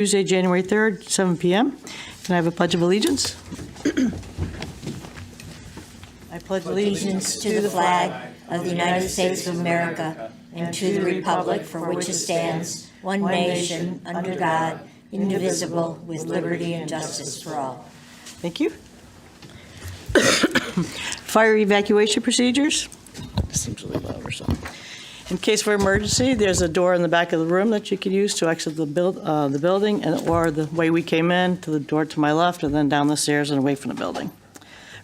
Tuesday, January 3rd, 7 p.m. Can I have a pledge of allegiance? I pledge Allegiance to the flag of the United States of America and to the republic for which it stands, one nation, under God, indivisible, with liberty and justice for all. Thank you. Fire evacuation procedures. This seems really loud or something. In case of emergency, there's a door in the back of the room that you could use to exit the building, or the way we came in, to the door to my left, and then down the stairs and away from the building.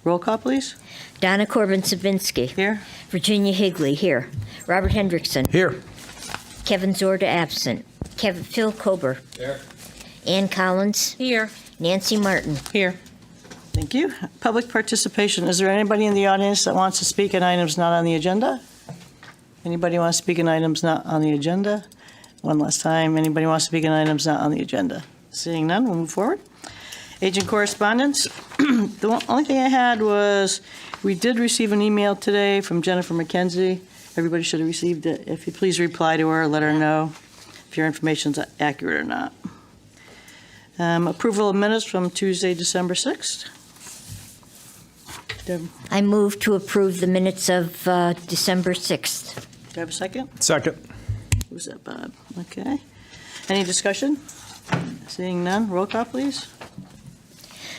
Roll call, please. Donna Corbin-Sabinsky. Here. Virginia Higley, here. Robert Hendrickson. Here. Kevin Zorda, absent. Phil Kober. Here. Ann Collins. Here. Nancy Martin. Here. Thank you. Public participation. Is there anybody in the audience that wants to speak on items not on the agenda? Anybody want to speak on items not on the agenda? One last time. Anybody wants to speak on items not on the agenda? Seeing none, we'll move forward. Agent correspondence. The only thing I had was, we did receive an email today from Jennifer McKenzie. Everybody should have received it. If you please reply to her, let her know if your information's accurate or not. Approval of minutes from Tuesday, December 6th. Deb, I move to approve the minutes of December 6th. do I have a second? Second. Who's that, Bob? Okay. Any discussion? Seeing none, roll call, please.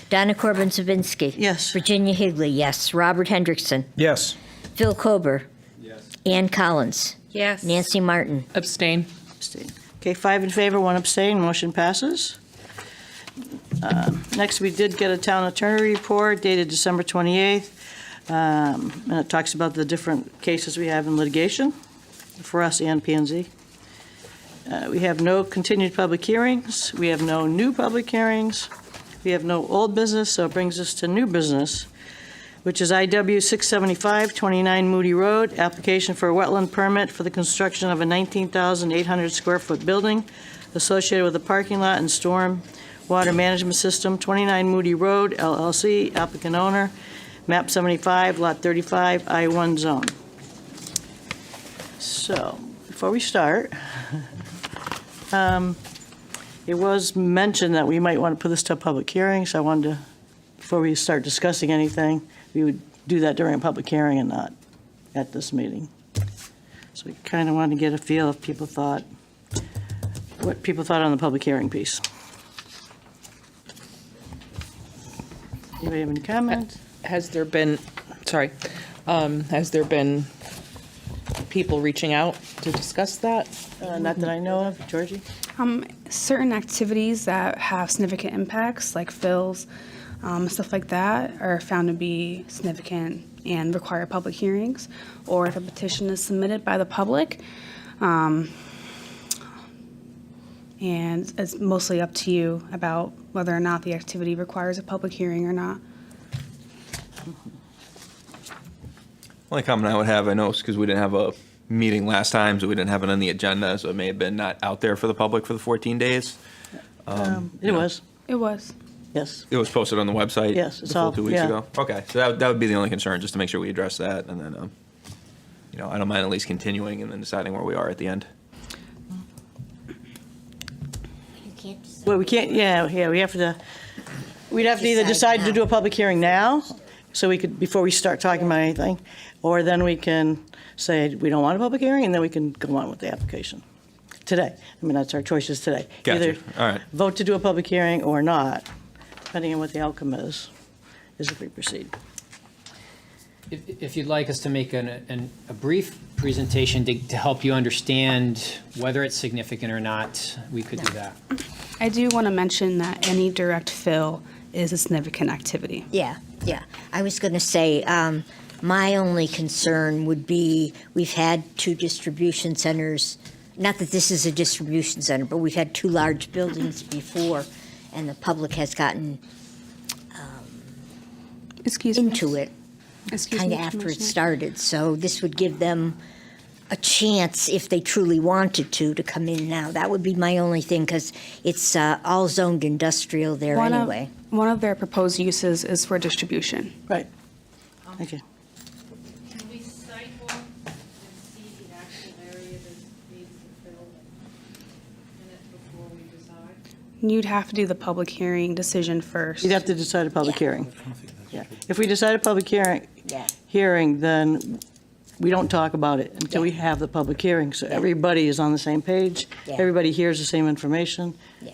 Donna Corbin-Sabinsky. Yes. Virginia Higley, yes. Robert Hendrickson. Yes. Phil Kober. Yes. Ann Collins. Yes. Nancy Martin. Abstain. Abstain. Okay, 5 in favor, 1 abstain, motion passes. Next, we did get a town attorney report dated December 28th, and it talks about the different cases we have in litigation for us and P&Z. We have no continued public hearings. We have no new public hearings. We have no old business, so it brings us to new business, which is IW 675, 29 Moody Road, application for a wetland permit for the construction of a 19,800 square foot building associated with a parking lot and storm water management system, 29 Moody Road, LLC, applicant owner, map 75, lot 35, I-1 zone. So, before we start, it was mentioned that we might want to put this to a public hearing, so I wanted to, before we start discussing anything, we would do that during a public hearing and not at this meeting. So we kind of wanted to get a feel if people thought, what people thought on the public hearing piece. Anybody have any comments? Has there been people reaching out to discuss that? Not that I know of. Georgie? Certain activities that have significant impacts, like fills, stuff like that, are found to be significant and require public hearings, or if a petition is submitted by the public. And it's mostly up to you about whether or not the activity requires a public hearing or not. Only comment I would have, I know, is because we didn't have a meeting last time, so we didn't have it on the agenda, so it may have been not out there for the public for the 14 days. It was, It was. yes. It was posted on the website. Yes, it's the full all- 2 weeks yeah. ago. Okay, so that would be the only concern, just to make sure we address that, and then, I don't mind at least continuing and then deciding where we are at the end. You can't decide. Well, we can't, we'd have to either decide to now. do a public hearing now, so we could, before we start talking about anything, or then we can say we don't want a public hearing, and then we can go on with the application today. I mean, that's our choices today. Gotcha. Either All right. vote to do a public hearing or not, depending on what the outcome is if we proceed. If you'd like us to make a brief presentation to help you understand whether it's significant or not, we could do that. I do want to mention that any direct fill is a significant activity. Yeah. I was going to say, my only concern would be, we've had 2 distribution centers, not that this is a distribution center, but we've had 2 large buildings before, and the public has gotten Excuse me. into it Excuse kind me, of after it Commissioner. started. So this would give them a chance, if they truly wanted to come in now. That would be my only thing, because it's all zoned industrial there anyway. One of their proposed uses is for distribution. Right. Thank you. Can we cycle and see the actual area that needs to fill in it before we decide? You'd have to do the public hearing decision first. You'd have to decide a public Yeah. hearing. Yeah. If we decide a public Yeah. hearing, then we don't talk about it until we have the public hearing. So everybody is on the same page. Yeah. Everybody hears the same information. Yeah.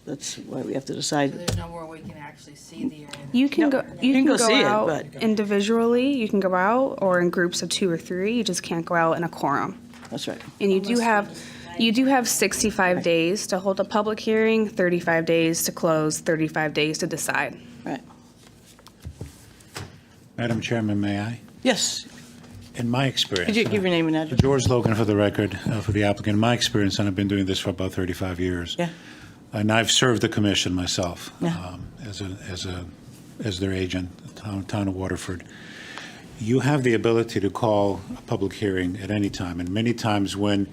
That's why we have to decide. There's nowhere we can actually see the area. You can No, go. you can go see it, out but- individually. You can go out, or in groups of 2 or 3. You just can't go out in a quorum. That's right. And you do have 65 days to hold a public hearing, 35 days to close, 35 days to decide. Right. Madam Chairman, may I? Yes. In my experience. Could you give your name and address? George Logan for the record, for the applicant. In my experience, and I've been doing this for about 35 years. Yeah. And I've served the commission myself Yeah. as their agent, the town of Waterford. You have the ability to call a public hearing at any time. And many times when,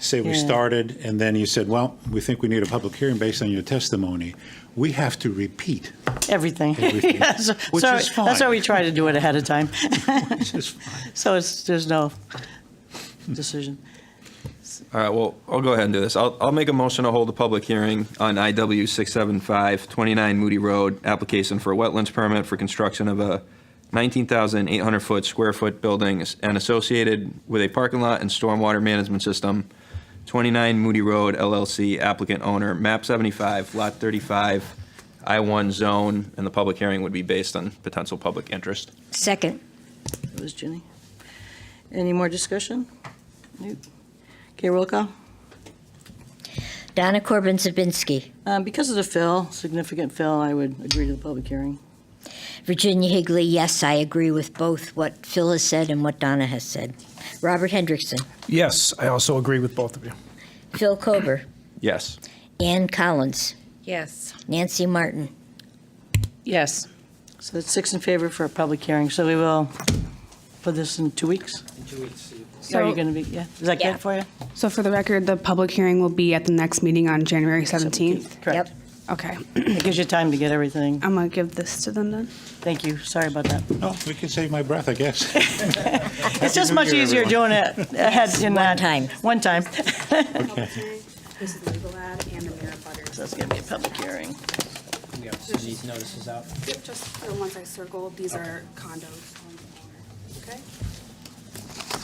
say, we Yeah. started and then you said, well, we think we need a public hearing based on your testimony, we have to repeat. Everything. Everything. Yeah, so- Which so is That's why fine. we try to do it ahead of time. Which is fine. So there's no decision. All right, well, I'll go ahead and do this. I'll make a motion to hold a public hearing on IW 675, 29 Moody Road, application for a wetlands permit for construction of a 19,800 square foot building and associated with a parking lot and stormwater management system, 29 Moody Road LLC, applicant owner, map 75, lot 35, I-1 zone, and the public hearing would be based on potential public interest. Second. That was Ginny. Any more discussion? Nope. Okay, roll call. Donna Corbin Zabinski. Because of the fill, significant fill, I would agree to the public hearing. Virginia Higley, yes, I agree with both what Phil has said and what Donna has said. Robert Hendrickson. Yes, I also agree with both of you. Phil Kober. Yes. Ann Collins. Yes. Nancy Martin. Yes. So that's 6 in favor for a public hearing. So we will put this in 2 weeks? In 2 weeks. Are you So- going to be, yeah? Is that Yeah. good for you? So for the record, the public hearing will be at the next meeting on January 17th. Correct. Okay. It gives you time to get everything. I'm going to give this to them then. Thank you. Sorry about that. Oh, we can save my breath, I guess. It's just much Year, easier everyone. doing it ahead in that. time. One time. Okay. This is the legal ad and the mirror butters. So it's going to be a public hearing. We have to send these notices out. Yep, just the ones I circled, these are condos on the corner. Okay?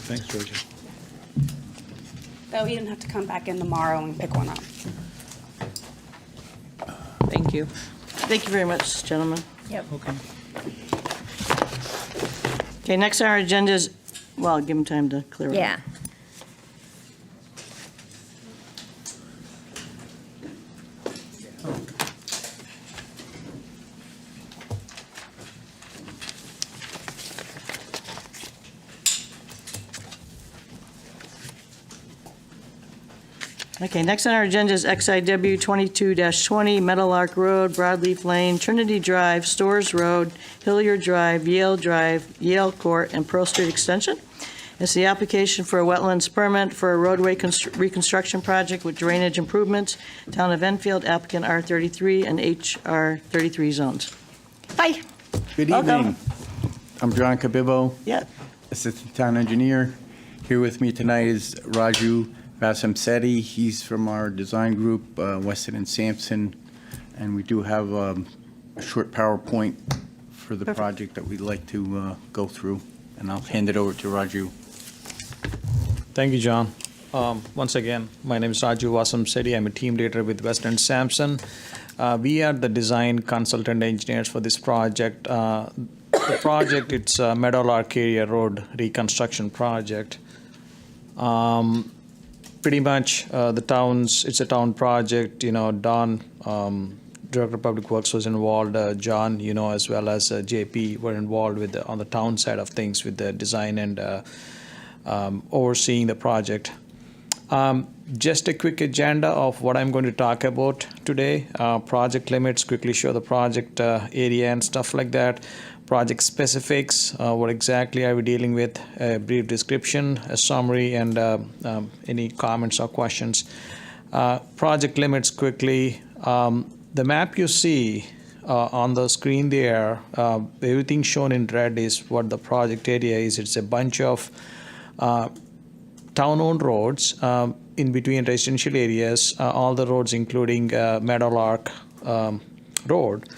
Thanks, Georgia. That way you didn't have to come back in tomorrow and pick one up. Thank you. Thank you very much, gentlemen. Yep. Okay, next on our agenda is, well, give them time to clear it up. Yeah. Okay, next on our agenda is XIW 22-20, Meadowlark Road, Broadleaf Lane, Trinity Drive, Stores Road, Hilliard Drive, Yale Court, and Pearl Street Extension. It's the application for a wetlands permit for a roadway reconstruction project with drainage improvements, Town of Enfield, applicant R33 and HR33 zones. Hi. Good Welcome. evening. I'm John Kabibo, Yeah, Assistant Town Engineer. Here with me tonight is Raju Vasamsetti. He's from our design group, Weston and Sampson, and we do have a short PowerPoint for the project that we'd like to go through, and I'll hand it over to Raju. Thank you, John. Once again, my name is Raju Vasamsetti. I'm a team leader with Western Sampson. We are the design consultant engineers for this project. The project, it's a Meadowlark Area Road reconstruction project. Pretty much it's a town project. Don, Director of Public Works, was involved. John, as well as JP were involved with on the town side of things with the design and overseeing the project. Just a quick agenda of what I'm going to talk about today. Project limits, quickly show the project area and stuff like that. Project specifics, what exactly are we dealing with, a brief description, a summary, and any comments or questions. Project limits quickly. The map you see on the screen there, everything shown in red is what the project area is. It's a bunch of town-owned roads. in between residential areas. All the roads, including Meadowlark Road,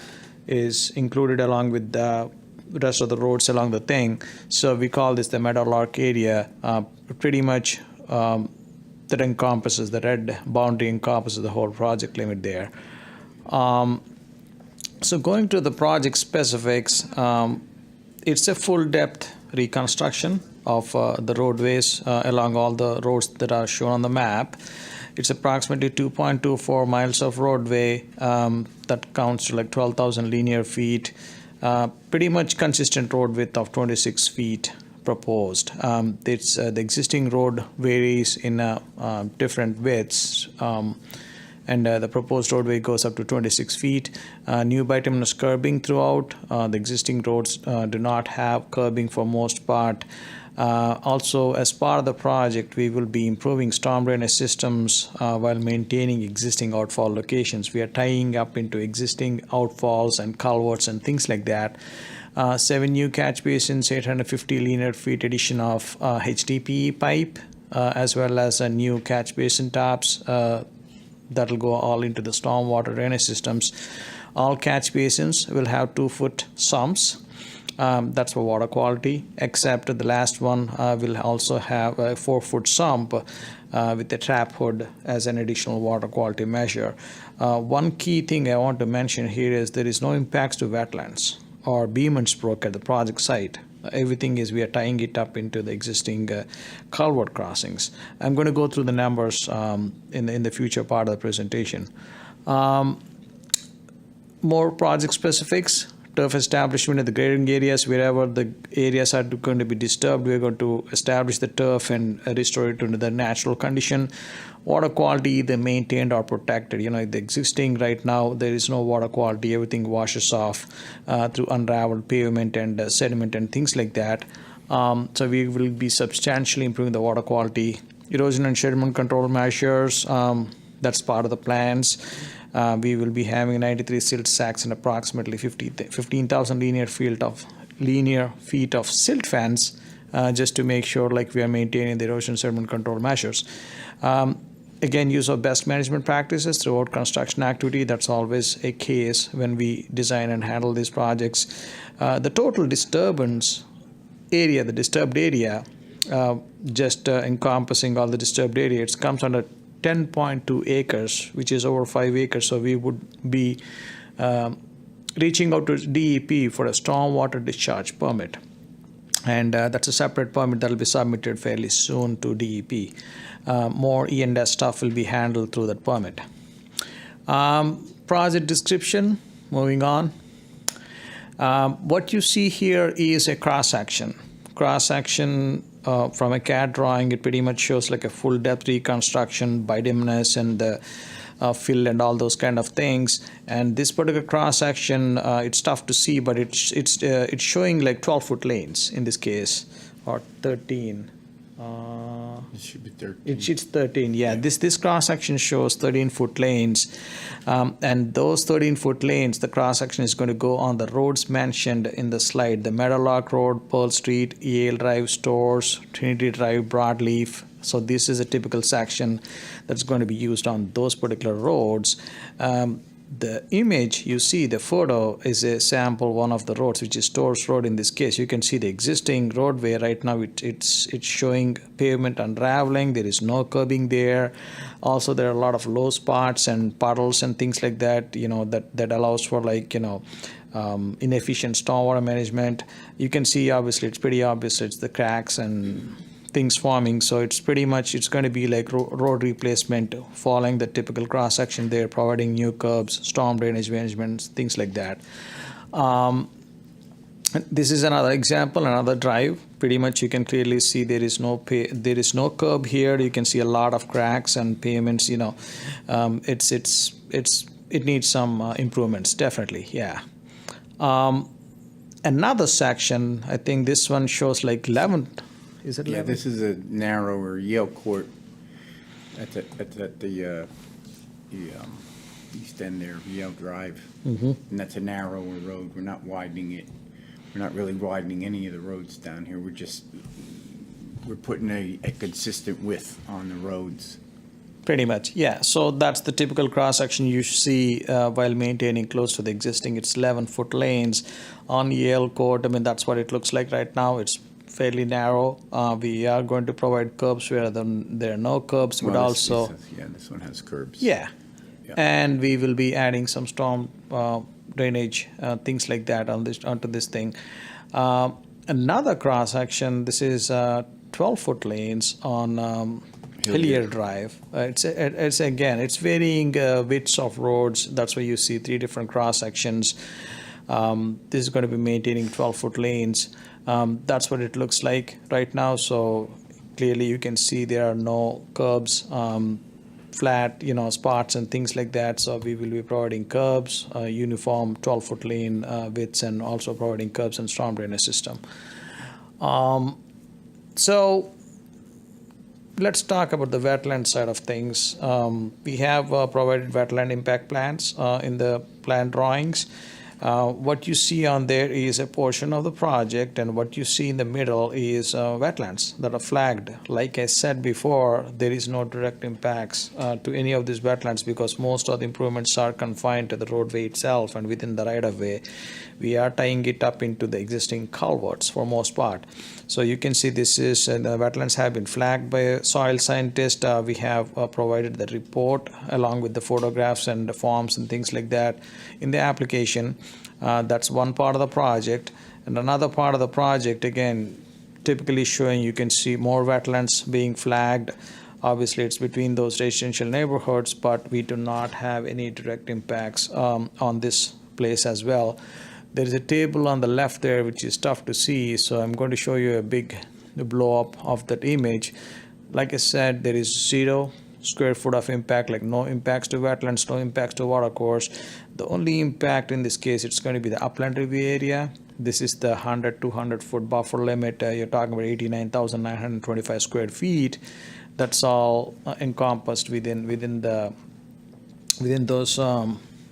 is included along with the rest of the roads along the thing. So we call this the Meadowlark area. Pretty much that encompasses, the red boundary encompasses the whole project limit there. So going to the project specifics, it's a full depth reconstruction of the roadways along all the roads that are shown on the map. It's approximately 2.24 miles of roadway that counts to like 12,000 linear feet. Pretty much consistent road width of 26 feet proposed. The existing road varies in different widths, and the proposed roadway goes up to 26 feet. New bituminous curbing throughout. The existing roads do not have curbing for most part. Also, as part of the project, we will be improving storm drainage systems while maintaining existing outfall locations. We are tying up into existing outfalls and culverts and things like that. 7 new catch basins, 850 linear feet addition of HDPE pipe, as well as a new catch basin tops that'll go all into the stormwater drainage systems. All catch basins will have 2-foot sumps. That's for water quality, except the last one will also have a 4-foot sump with a trap hood as an additional water quality measure. One key thing I want to mention here is there is no impacts to wetlands or Beeman's Brook at the project site. Everything is, we are tying it up into the existing culvert crossings. I'm going to go through the numbers in the future part of the presentation. More project specifics. Turf establishment in the grading areas. Wherever the areas are going to be disturbed, we're going to establish the turf and restore it to the natural condition. Water quality, either maintained or protected. You know, the existing right now, there is no water quality. Everything washes off through unraveled pavement and sediment and things like that. So we will be substantially improving the water quality. Erosion and sediment control measures, that's part of the plans. We will be having 93 silt sacks and approximately 15,000 linear feet of silt fence, just to make sure like we are maintaining the erosion sediment control measures. Again, use of best management practices throughout construction activity. That's always a case when we design and handle these projects. The total disturbance area, the disturbed area, just encompassing all the disturbed area, it comes under 10.2 acres, which is over 5 acres. So we would be reaching out to DEP for a stormwater discharge permit. And that's a separate permit that will be submitted fairly soon to DEP. More E&S stuff will be handled through that permit. Project description, moving on. What you see here is a cross-section. Cross-section from a CAD drawing, it pretty much shows like a full depth reconstruction, bituminous and the fill and all those kind of things. And this particular cross section, it's tough to see, but it's showing like 12-foot lanes in this case, or 13. It should be 13. It's 13, yeah. This cross-section shows 13-foot lanes. And those 13-foot lanes, the cross-section is going to go on the roads mentioned in the slide. The Meadowlark Road, Pearl Street, Yale Drive, Stores, Trinity Drive, Broadleaf. So this is a typical section that's going to be used on those particular roads. The image you see, the photo, is a sample one of the roads, which is Stores Road in this case. You can see the existing roadway right now. It's showing pavement unraveling. There is no curbing there. Also, there are a lot of low spots and puddles and things like that. You know, that allows for like inefficient stormwater management. You can see obviously it's pretty obvious. It's the cracks and things forming, so it's pretty much, it's going to be like road replacement, following the typical cross section there, providing new curbs, storm drainage management, things like that. This is another example, another drive. Pretty much you can clearly see there is no curb here. You can see a lot of cracks and pavements. You know, it needs some improvements, definitely. Yeah. Another section, I think this one shows like 11. Is it 11? Yeah, this is a narrower Yale Court at the east end there, Yale Drive. Mm-hmm. And that's a narrower road. We're not widening it. We're not really widening any of the roads down here. We're putting a consistent width on the roads. Pretty much, yeah. So that's the typical cross-section you see while maintaining close to the existing. It's 11-foot lanes on Yale Court. I mean, that's what it looks like right now. It's fairly narrow. We are going to provide curbs where there are no curbs, but Well, this- also, Yeah, this one has curbs. yeah. Yeah. And we will be adding some storm drainage, things like that onto this thing. Another cross-section, this is 12-foot lanes on Hillier Drive. It's again, it's varying widths of roads. That's why you see 3 different cross-sections. This is going to be maintaining 12-foot lanes. That's what it looks like right now. So clearly you can see there are no curbs, flat, spots and things like that. So we will be providing curbs, uniform 12-foot lane widths, and also providing curbs and storm drainage system. So let's talk about the wetland side of things. We have provided wetland impact plans in the plan drawings. What you see on there is a portion of the project, and what you see in the middle is wetlands that are flagged. Like I said before, there is no direct impacts to any of these wetlands because most of the improvements are confined to the roadway itself and within the right-of-way. We are tying it up into the existing culverts for most part. So you can see this is, the wetlands have been flagged by a soil scientist. We have provided the report along with the photographs and the forms and things like that in the application. That's one part of the project. And another part of the project, again, typically showing you can see more wetlands being flagged. Obviously, it's between those residential neighborhoods, but we do not have any direct impacts on this place as well. There is a table on the left there, which is tough to see, so I'm going to show you a big blow-up of that image. Like I said, there is 0 square foot of impact, like no impacts to wetlands, no impacts to watercourse. The only impact in this case, it's going to be the upland review area. This is the 100-200 foot buffer limit. You're talking about 89,925 square feet. That's all encompassed within those.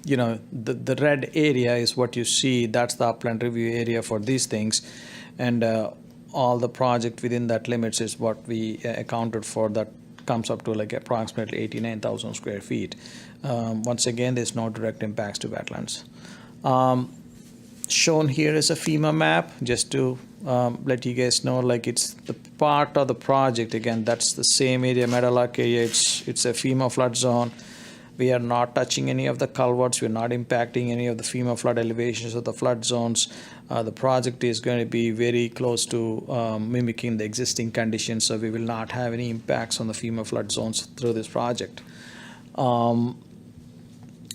The red area is what you see. That's the upland review area for these things, and all the project within that limits is what we accounted for. That comes up to like approximately 89,000 square feet. Once again, there's no direct impacts to wetlands. Shown here is a FEMA map, just to let you guys know, like it's the part of the project. Again, that's the same area, Meadowlark area. It's a FEMA flood zone. We are not touching any of the culverts. We're not impacting any of the FEMA flood elevations of the flood zones. The project is going to be very close to mimicking the existing conditions, so we will not have any impacts on the FEMA flood zones through this project.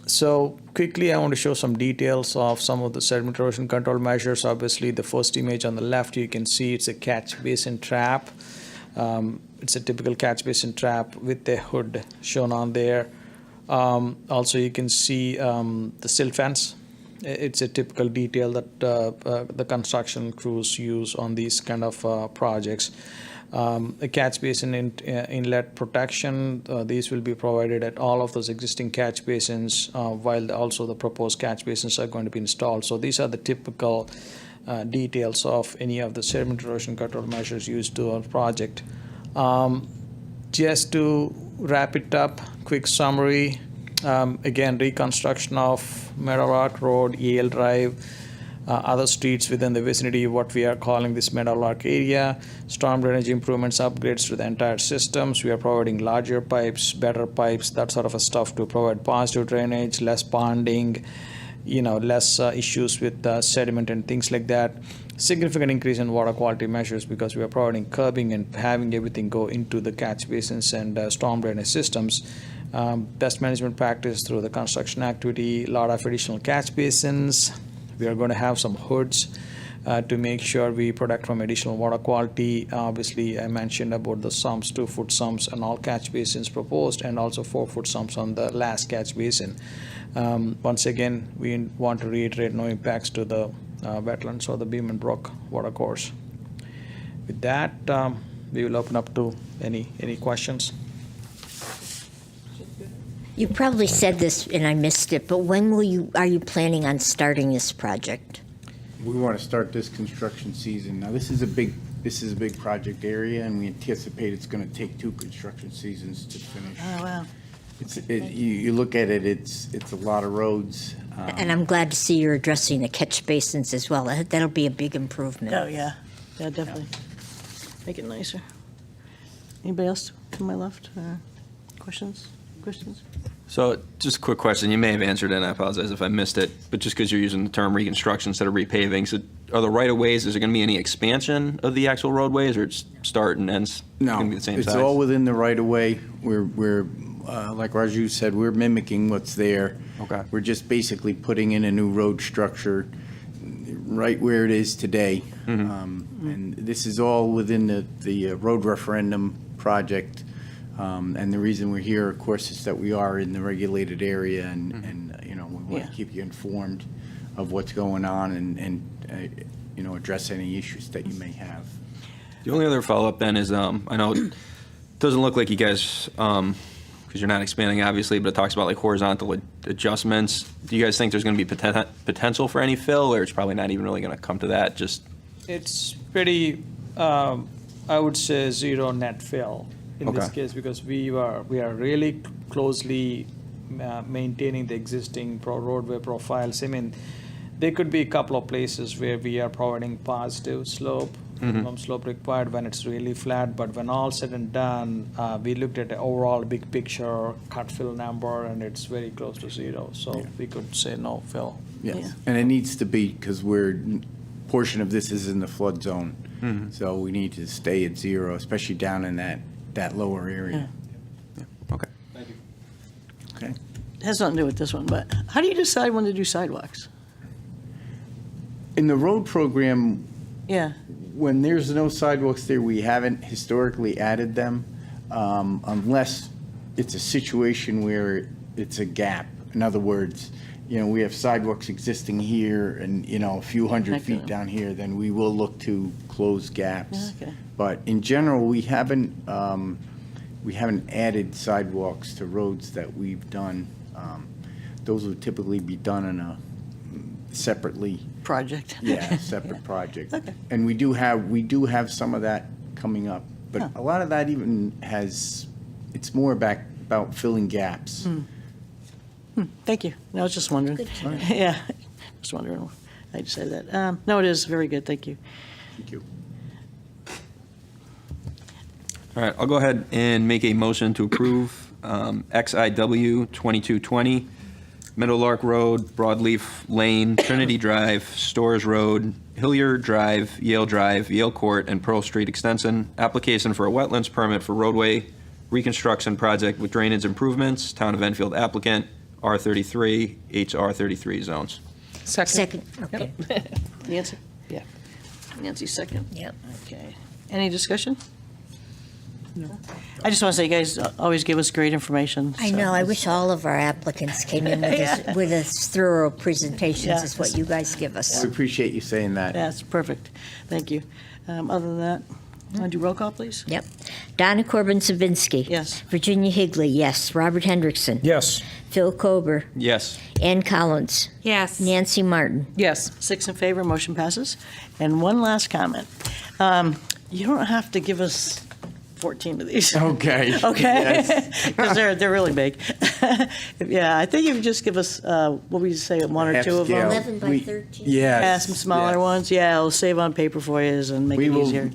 So quickly, I want to show some details of some of the sediment erosion control measures. Obviously, the first image on the left, you can see it's a catch basin trap. It's a typical catch basin trap with a hood shown on there. Also, you can see the silt fence. It's a typical detail that the construction crews use on these kind of projects. A catch basin inlet protection. These will be provided at all of those existing catch basins, while also the proposed catch basins are going to be installed. So these are the typical details of any of the sediment erosion control measures used to our project. Just to wrap it up, quick summary. Again, reconstruction of Meadowlark Road, Yale Drive, other streets within the vicinity of what we are calling this Meadowlark area. Storm drainage improvements, upgrades to the entire systems. We are providing larger pipes, better pipes, that sort of a stuff to provide positive drainage, less ponding, less issues with sediment and things like that. Significant increase in water quality measures because we are providing curbing and having everything go into the catch basins and storm drainage systems. Best management practice through the construction activity, a lot of additional catch basins. We are going to have some hoods to make sure we protect from additional water quality. Obviously, I mentioned about the sumps, 2-foot sumps on all catch basins proposed, and also 4-foot sumps on the last catch basin. Once again, we want to reiterate no impacts to the wetlands or the Beaman Brook watercourse. With that, we will open up to any questions. You probably said this and I missed it, but when are you planning on starting this project? We want to start this construction season. Now, this is a big this is a big project area, and we anticipate it's going to take 2 construction seasons to finish. Oh, wow. You look at it, it's a lot of roads. And I'm glad to see you're addressing the catch basins as well. That'll be a big improvement. Oh, yeah. Yeah, definitely. Make it nicer. Anybody else to my left? Questions? So just a quick question. You may have answered it, and I apologize if I missed it, but just because you're using the term reconstruction instead of repaving, so are the right-of-ways, is there going to be any expansion of the actual roadways, or it's start and ends No, going to be the same size? it's all within the right-of-way. We're like Raju said, we're mimicking what's there. Okay. We're just basically putting in a new road structure right where it is today. And this is all within the road referendum project. And the reason we're here, of course, is that we are in the regulated area, and you know, we want Yeah. to keep you informed of what's going on and you know, address any issues that you may have. The only other follow-up then is, I know it doesn't look like you guys, because you're not expanding, obviously, but it talks about like horizontal adjustments. Do you guys think there's going to be potential for any fill, or it's probably not even really going to come to that? Just It's pretty, I would say, zero net fill in this Okay. case, because we are really closely maintaining the existing roadway profiles. I mean, there could be a couple of places where we are providing positive slope, minimum slope required when it's really flat, but when all said and done, we looked at the overall big picture cut fill number, and it's very close to zero, so we could say no fill. Yeah. Yes, and it needs to be, because portion of this is in the flood zone. So we need to stay at zero, especially down in that lower area. okay. Okay. It has nothing to do with this one, but how do you decide when to do sidewalks? In the road program, Yeah, when there's no sidewalks there, we haven't historically added them, unless it's a situation where it's a gap. In other words, you know, we have sidewalks existing here and, you know, a few hundred Connecting feet them. down here, then we will look to close gaps. Yeah, okay. But in general, we haven't added sidewalks to roads that we've done. Those would typically be done in a separately. project. Yeah, separate project. Okay. And we do have some of that coming up, but a lot of that even it's more about filling gaps. Thank you. No, I was just wondering. Yeah, just wondering. I just said that. No, it is very good. Thank you. Thank you. All right, I'll go ahead and make a motion to approve XIW 2220, Meadowlark Road, Broadleaf Lane, Trinity Drive, Stores Road, Hilliard Drive, Yale Court, and Pearl Street Extension. Application for a wetlands permit for roadway reconstruction project with drainage improvements. Town of Enfield applicant, R33, HR33 zones. Second, okay. Nancy? Yeah. Nancy, second. Yep. Okay. Any discussion? No. I just want to say, you guys always give us great information. I so know, I it's- wish all of our applicants came in with us thorough presentations, Yeah. is what you guys give us. We appreciate you saying that. That's perfect. Thank you. Other than that, want to do roll call, please? Yep. Donna Corbin Zabinski. Yes. Virginia Higley, yes. Robert Hendrickson. Yes. Phil Kober. Yes. Ann Collins. Yes. Nancy Martin. Yes. 6 in favor, motion passes. And one last comment. You don't have to give us 14 of these. Okay. Okay? Yes. Because they're really big. Yeah, I think if you just give us, what would you say, one or Half two of scale. them? 11 by We- 13. Yes. Yeah, some smaller yes. ones. Yeah, it'll save on paper for you and make We it will easier.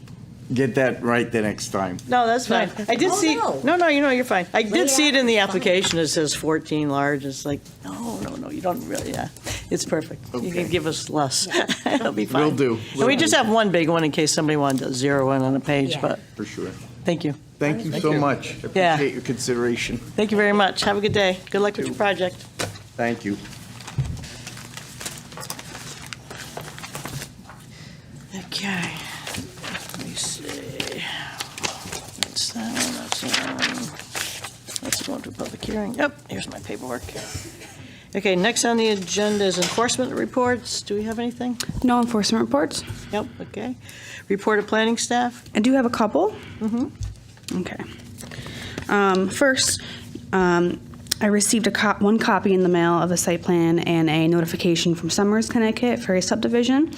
get that right the next time. No, that's fine. I did Oh, see, no. no, you're fine. I Lay did see it in the out, fine. application. It says 14 large. It's like, no, you don't really, yeah. It's perfect. You can Okay. give us less. It'll be fine. Will do. And we just have one big one in case somebody wanted to zero in on a page, Yeah. but For sure. thank you. Thank you so much. Yeah. Appreciate your consideration. Thank you very much. Have a good day. Good luck with your project. Thank you. Okay. Let me see. That's that one, that's that one. Let's go into a public hearing. Yep, here's my paperwork. Okay, next on the agenda is enforcement reports. Do we have anything? No enforcement reports. Yep, okay. Report of planning staff? I do have a couple. Okay. First, I received one copy in the mail of the site plan and a notification from Summers, Connecticut for a subdivision.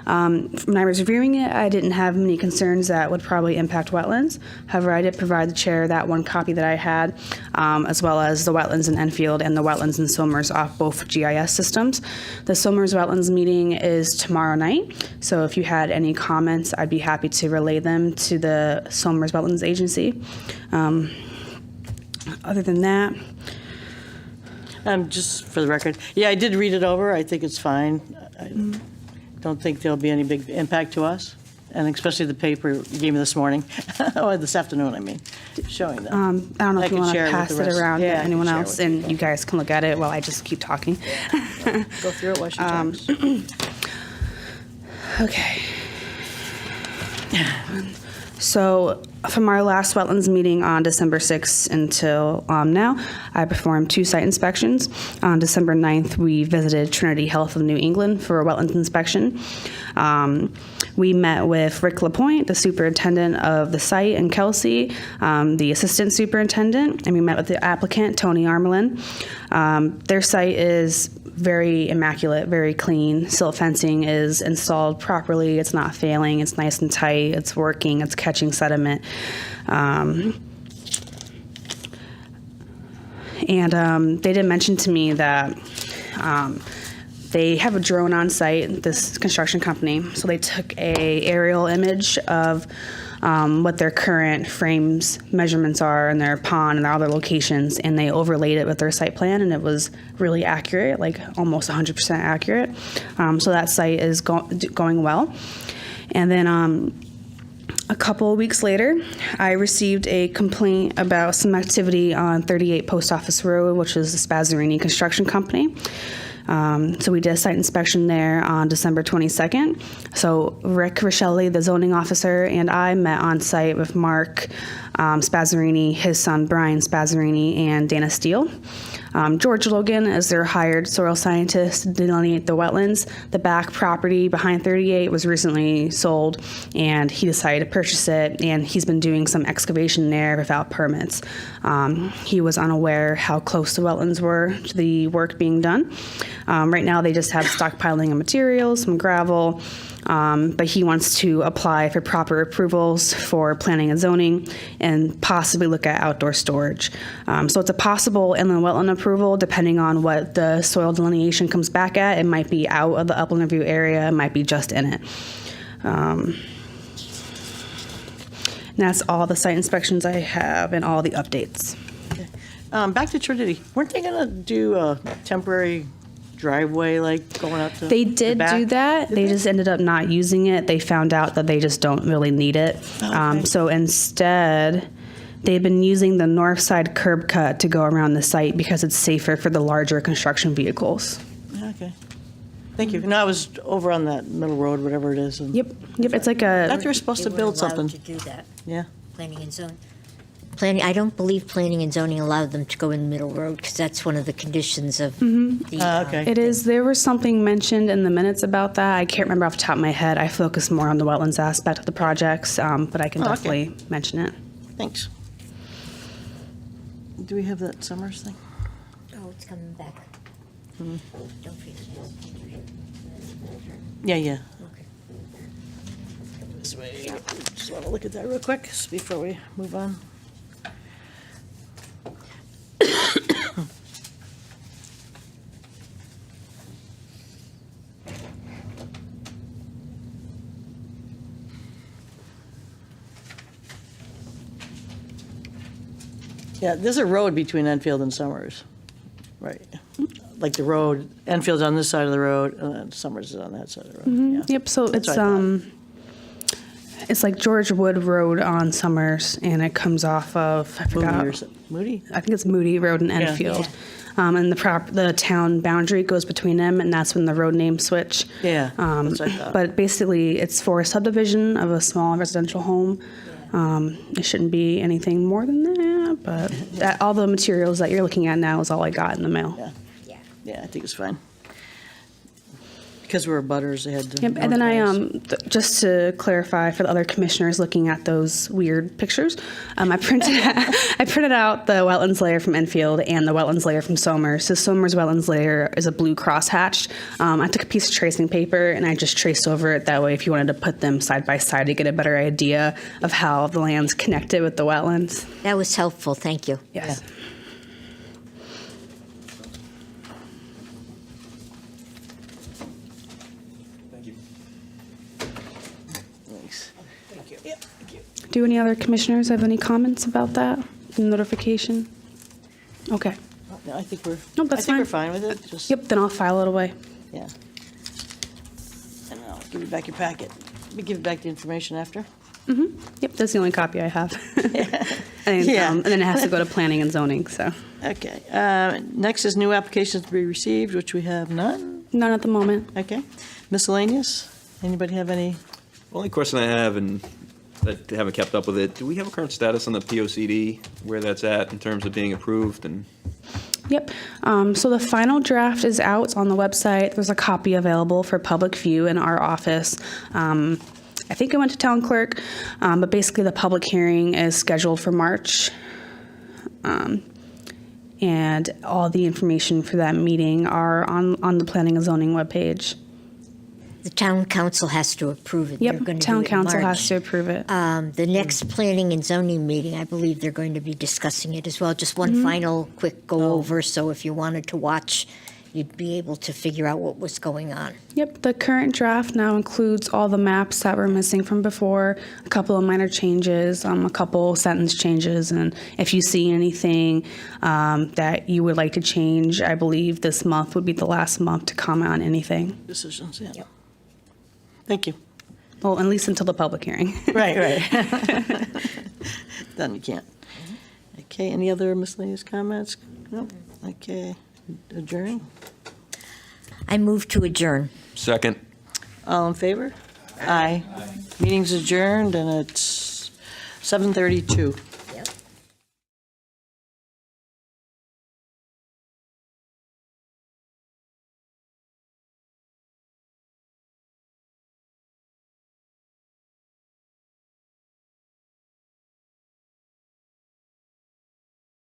When I was reviewing it, I didn't have many concerns that would probably impact wetlands. However, I did provide the chair that one copy that I had, as well as the wetlands in Enfield and the wetlands in Somers off both GIS systems. The Somers wetlands meeting is tomorrow night, so if you had any comments, I'd be happy to relay them to the Somers Wetlands Agency. Other than that, Just for the record, yeah, I did read it over. I think it's fine. I don't think there'll be any big impact to us, and especially the paper you gave me this morning, or this afternoon, I mean, showing that. I don't know I if you can want share to it with pass the it rest. around Yeah, I to can anyone share it else, with and you guys can look at it while I just keep talking. Go through it while she talks. Okay. So from our last wetlands meeting on December 6th until now, I performed 2 site inspections. On December 9th, we visited Trinity Health of New England for a wetlands inspection. We met with Rick LaPointe, the superintendent of the site, and Kelsey, the assistant superintendent, and we met with the applicant, Tony Armelin. Their site is very immaculate, very clean. Silt fencing is installed properly. It's not failing. It's nice and tight. It's working. It's catching sediment. They did mention to me that they have a drone on site, this construction company. So they took a aerial image of what their current frames measurements are in their pond and their other locations, and they overlaid it with their site plan, and it was really accurate, like almost 100% accurate. So that site is going well. And then a couple of weeks later, I received a complaint about some activity on 38 Post Office Road, which is the Spazzarini Construction Company. So we did a site inspection there on December 22nd. So Rick Richelli, the zoning officer, and I met on site with Mark Spazzarini, his son Brian Spazzarini, and Dana Steele. George Logan is their hired soil scientist to delineate the wetlands. The back property behind 38 was recently sold, and he decided to purchase it, and he's been doing some excavation there without permits. He was unaware how close the wetlands were to the work being done. Right now, they just have stockpiling of materials, some gravel, but he wants to apply for proper approvals for planning and zoning and possibly look at outdoor storage. So it's a possible inland wetland approval depending on what the soil delineation comes back at. It might be out of the upland review area, it might be just in it. And that's all the site inspections I have and all the updates. Back to Trinity. Weren't they going to do a temporary driveway, like going out to They the did back? do that. They just ended up not using it. They found out that they just don't really need it. Okay. So instead, they've been using the north side curb cut to go around the site because it's safer for the larger construction vehicles. Okay. Thank you. No, I was over on that middle road, whatever it is. and- Yep. It's like I a, thought they were supposed to They build weren't allowed something. to do that, Yeah. planning and zoning. I don't believe planning and zoning allowed them to go in the middle road, because that's one of the conditions of the. Okay. it is, there was something mentioned in the minutes about that. I can't remember off the top of my head. I focus more on the wetlands aspect of the projects, but I can Oh, okay. definitely mention it. Thanks. Do we have that Summers thing? Oh, it's coming back. Don't forget. Yeah, yeah. Okay. This way. Just want to look at that real quick before we move on. Yeah, there's a road between Enfield and Summers, right? Like the road, Enfield's on this side of the road, and then Summers is on that side of the road. Yeah. Yep, so That's it's what I thought. it's like George Wood Road on Summers, and it comes off of, I forgot, Moody or Moody? I think it's Moody Road in Enfield. And the town boundary goes between them, and that's when the road names switch. Yeah, that's what I thought. But basically, it's for a subdivision of a small residential home. It shouldn't be anything more than that, but all the materials that you're looking at now is all I got in the mail. Yeah. Yeah. Yeah, I think it's fine. because we're butters, they had to. Yep, and then I, notify us. just to clarify for the other commissioners looking at those weird pictures, I printed out the wetlands layer from Enfield and the wetlands layer from Somers. So Somers wetlands layer is a blue crosshatched. I took a piece of tracing paper and I just traced over it that way if you wanted to put them side by side to get a better idea of how the land's connected with the wetlands. That was helpful, thank you. Yes. Thanks. Do any other commissioners have any comments about that notification? Okay. No, I think we're. Nope, that's I think we're fine. fine with it, just. Yep, then I'll file it away. Yeah. And I'll give you back your packet. Let me give you back the information after. Yep, that's the only copy I have. and, Yeah. and then it has to go to planning and zoning, so. Okay. Next is new applications to be received, which we have none. None at the moment. Okay. Miscellaneous? Anybody have any? Only question I have, and that haven't kept up with it, do we have a current status on the POCD, where that's at in terms of being approved? And Yep. So the final draft is out on the website. There's a copy available for public view in our office. I think it went to town clerk, but basically the public hearing is scheduled for March. And all the information for that meeting are on the planning and zoning webpage. The town council has to approve it. They're Yep, going to town do it in council March. has to approve it. The next planning and zoning meeting, I believe they're going to be discussing it as well. Just one final quick go over, so if you wanted to watch, you'd be able to figure out what was going on. Yep, the current draft now includes all the maps that were missing from before, a couple of minor changes, a couple sentence changes, and if you see anything that you would like to change, I believe this month would be the last month to comment on anything. Decisions, yeah. Thank you. Well, at least until the public hearing. Right, right. Then you can't. Okay, any other miscellaneous comments? No? Okay, adjourn. I move to adjourn. second. All in favor? Aye. Meeting's adjourned, and it's 7:32.